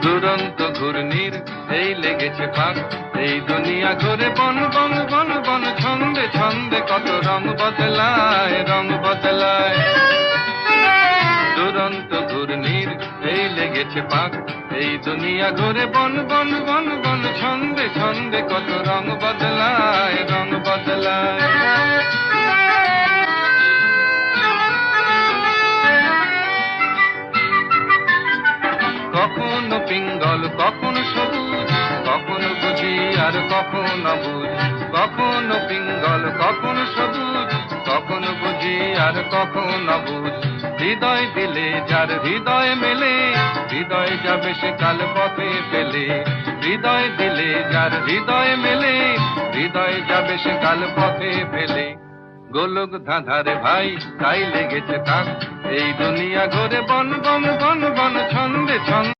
দুরন্ত ঘূর্ণির এই লেগেছে পাক, এই দুনিয়া ঘুরে বন বন বন বন, ছন্দে ছন্দে কত রং বদলায়, রং বদলায়। দুরন্ত ঘূর্ণির এই লেগেছে পাক, এই দুনিয়া ঘুরে বন বন বন বন, ছন্দে ছন্দে কত রং বদলায়, রং বদলায়। কখনো পিঙ্গল কখনো সবুজ, কখনো বুঝি আর কখনো অবুঝ। কখনো পিঙ্গল কখনো সবুজ, কখনো বুঝি আর কখনো অবুঝ। হৃদয় দিলে যার হৃদয় মেলে, হৃদয় যাবে সে কাল পথে ফেলে। হৃদয় দিলে যার হৃদয় মেলে, হৃদয় যাবে সে কাল পথে ফেলে। গোলক ধাঁধারে ভাই তাই লেগেছে তাক, এই দুনিয়া ঘুরে বন বন বন বন, ছন্দে ছন্দে